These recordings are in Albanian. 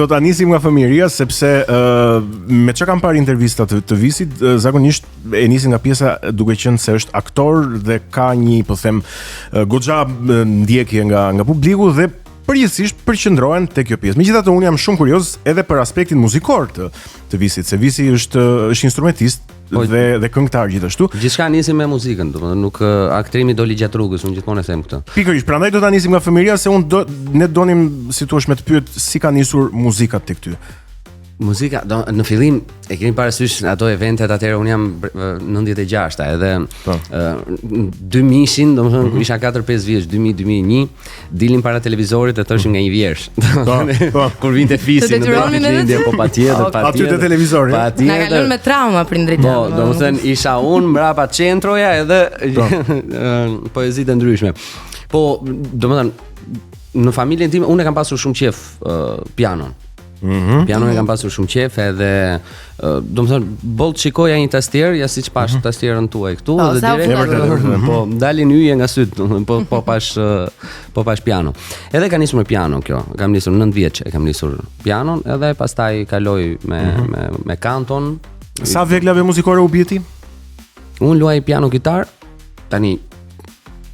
do ta nisim nga fëmijëria sepse me çka kam parë intervista të Visit, zakonisht e nisin nga pjesa duke qenë se është aktor dhe ka një, po them, goxha ndjekje nga publiku dhe përgjithsisht përqendrohen tek kjo pjesë. Megjithatë unë jam shumë kurioz edhe për aspektin muzikor të Visit, se Visi është instrumentist dhe këngëtar gjithashtu. Gjithçka nisim me muzikën, domethënë nuk aktrimi doli gjatë rrugës, unë gjithmonë e them këtë. Pikërisht, prandaj do ta nisim nga fëmijëria se ne donim, si thua, me të pyet si ka nisur muzika tek ty. Muzika, në fillim e keni parasysh ato eventet atëherë unë jam 96 edhe 2000-shin, domethënë kur isha 4-5 vjeç, 2000-2001, dilim para televizorit e thoshim nga një vjersh. Kur vinte fisi në Lindje, po patjetër. Aty te televizori. Na ka lënë me trauma prindrit. Po, domethënë isha unë mbrapa centroja edhe poezitë ndryshme. Po, domethënë në familjen time unë kam pasur shumë qejf pianon. Pianon e kam pasur shumë qejf edhe domethënë boll shikoja një tastier, ja siç pash tastierën tuaj këtu dhe direkt po dalin yje nga syt, po pash piano. Edhe ka nisur me piano kjo. Kam nisur 9 vjeç, e kam nisur pianon edhe pastaj kaloj me kanton. Sa veglave muzikore u bie ti? Unë luaj piano kitar, tani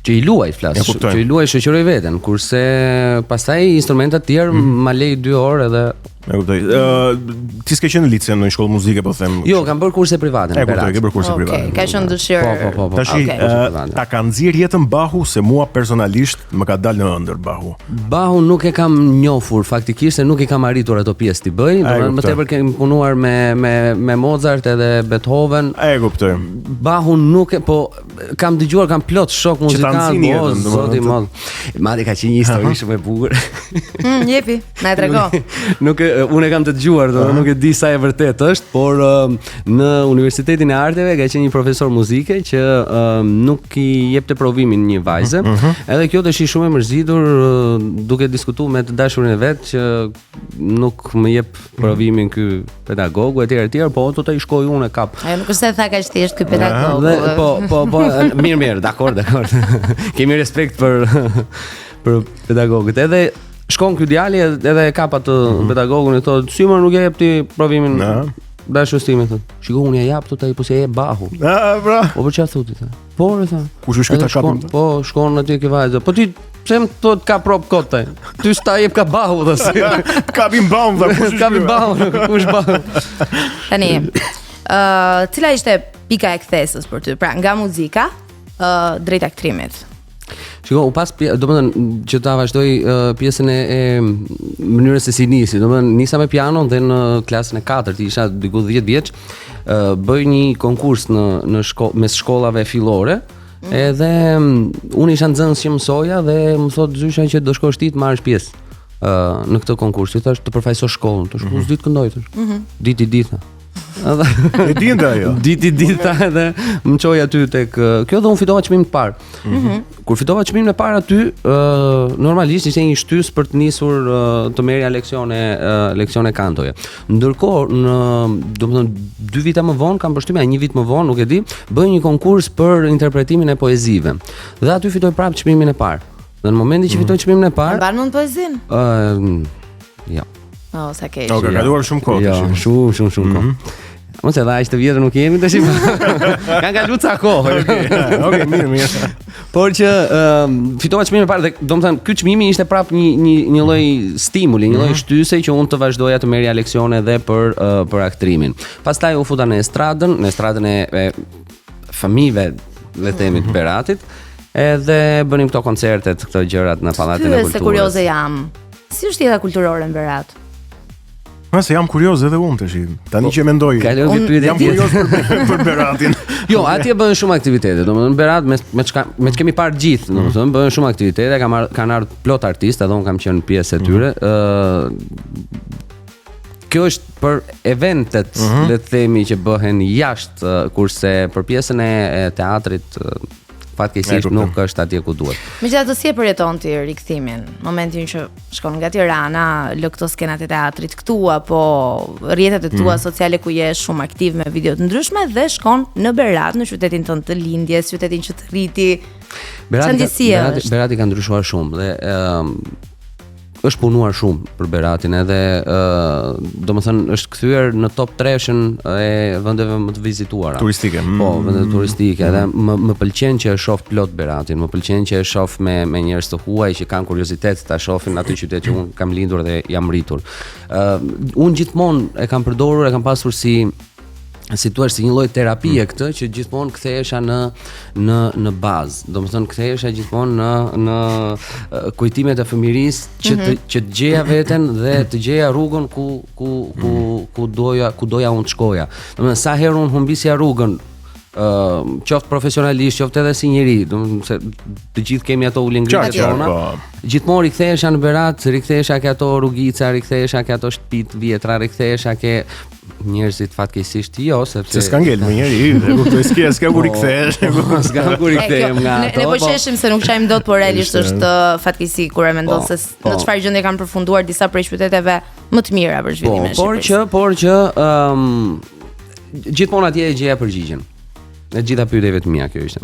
që i luaj që i luaj shoqëroj veten, kurse pastaj instrumentat tjerë ma lej 2 orë edhe e kuptoj. Ti s'ke qenë në lice në një shkollë muzike, po them. Jo, kam bërë kurse private në Berat. Ke bërë kurse private. Ka qenë dëshirë. Po. Tashi, ta ka nxjerr jetën Bahu se mua personalisht më ka dalë në ëndër Bahu. Bahu nuk e kam njohur faktikisht se nuk i kam arritur ato pjesë ti bëj, domethënë më tepër kem punuar me Mozart edhe Beethoven. E kuptoj. Bahu nuk e, po kam dëgjuar, kam plot shok muzikant, zoti i madh. Madje ka qenë një histori shumë e bukur. Jepi, na e trego. Nuk unë e kam të dëgjuar, nuk e di sa e vërtet është, por në Universitetin e Arteve ka qenë një profesor muzike që nuk i jepte provimin një vajze, edhe kjo të shi shumë e mërzitur duke diskutuar me të dashurin e vet që nuk më jep provimin ky pedagogu etj, po do të i shkoj unë kap. Ajo nuk është se tha kaq thjesht ky pedagog. Po, mirë, dakor. Kemi respekt për pedagogët. Edhe shkon ky djali edhe e kap atë pedagogun e thotë, "Si më nuk e jep ti provimin?" Dashur time thotë. "Shikoj unë ja jap tot ai po se e jep Bahu." Bra. Po për çfarë thotë? Po, tha. Kush është këta kapën? Po, shkon aty ke vajza. Po ti pse më thot ka prop kote? Ty sta jep ka Bahu thos. Kapim Bahu, kush është? Kapim Bahu, kush Bahu? Tani, cila ishte pika e kthesës për ty? Pra, nga muzika drejt aktrimit. Shiko, u pas, domethënë që ta vazhdoj pjesën e mënyrës se si nisi. Domethënë nisa me piano dhe në klasën e 4, isha diku 10 vjeç, bëj një konkurs në mes shkollave fillore. Edhe unë isha nxënës që mësoja dhe më thotë Zysha që do shkosh ti të marrësh pjesë në këtë konkurs. Ti thash të përfaqësosh shkollën, të shkosh ditë këndoj thash. Ditë. E dinte ajo. Ditë edhe më çoi aty tek kjo dhe unë fitova çmimin e parë. Kur fitova çmimin e parë aty, normalisht ishte një shtys për të nisur të merrja leksione kantoje. Ndërkohë, domethënë 2 vite më vonë, kam përshtypja 1 vit më vonë, nuk e di, bëj një konkurs për interpretimin e poezive. Dhe aty fitoj prapë çmimin e parë. Dhe në momentin që fitoj çmimin e parë, mban mend poezinë? Jo. Oh, sa keq. Ka kaluar shumë kohë. Jo, shumë kohë. Mos e dha aq të vjetër nuk jemi tash. Kan kaluar ca kohë. Okej, mirë. Por që fitova çmimin e parë dhe domethënë ky çmimi ishte prap një lloj stimuli, një lloj shtyse që unë të vazhdoja të merrja leksione edhe për aktrimin. Pastaj u futa në estradën e fëmijëve, le të themi, të Beratit, edhe bënim këto koncertet, këto gjërat në Pallatin e Kulturës. Se kurioze jam. Si është jeta kulturore në Berat? Se jam kurioz edhe unë tash. Tani që mendoj. Jam kurioz për Beratin. Jo, atje bëhen shumë aktivitete. Domethënë Berat me që kemi parë gjithë, domethënë bëhen shumë aktivitete, kanë ardhur plot artistë, edhe unë kam qenë pjesë e tyre. Kjo është për eventet, le të themi, që bëhen jashtë, kurse për pjesën e teatrit fatkeqësisht nuk është atje ku duhet. Megjithatë si e përjeton ti rikthimin? Momentin që shkon nga Tirana, lë këto skenat e teatrit këtu apo rrjetet e tua sociale ku je shumë aktiv me video të ndryshme dhe shkon në Berat, në qytetin tënd të lindjes, qytetin që të rriti. Berati ka ndryshuar shumë dhe është punuar shumë për Beratin edhe domethënë është kthyer në top 3-shën e vendeve më të vizituara. Turistike. Po, vende turistike edhe më pëlqen që e shoh plot Beratin, më pëlqen që e shoh me njerëz të huaj që kanë kuriozitet ta shohin aty qytet që unë kam lindur dhe jam rritur. Unë gjithmonë e kam përdorur, e kam pasur si thua si një lloj terapie këtë që gjithmonë kthehesha në bazë. Domethënë kthehesha gjithmonë në kujtimet e fëmirisë që të gjeja veten dhe të gjeja rrugën ku doja unë të shkoja. Domethënë sa herë unë humbisja rrugën qoftë profesionalisht, qoftë edhe si njeri, domethënë se të gjithë kemi ato ulingritë tona. Gjithmonë rikthehesha në Berat, rikthehesha ke ato rrugica, rikthehesha ke ato shtëpitë vjetra, rikthehesha ke njerëzit fatkeqësisht jo, sepse se s'ka ngel më njëri, e kuptoj s'ka ku rikthehesh, s'ka ku rikthehem nga ato. Ne po qeshim se nuk shajm dot, por realisht është fatkeqësi kur e mendon se në çfarë gjendje kanë përfunduar disa prej qyteteve më të mira për zhvillimin e Shqipërisë. Por që gjithmonë atje e gjeja përgjigjen. Në gjitha pyetjeve të mia kjo ishte.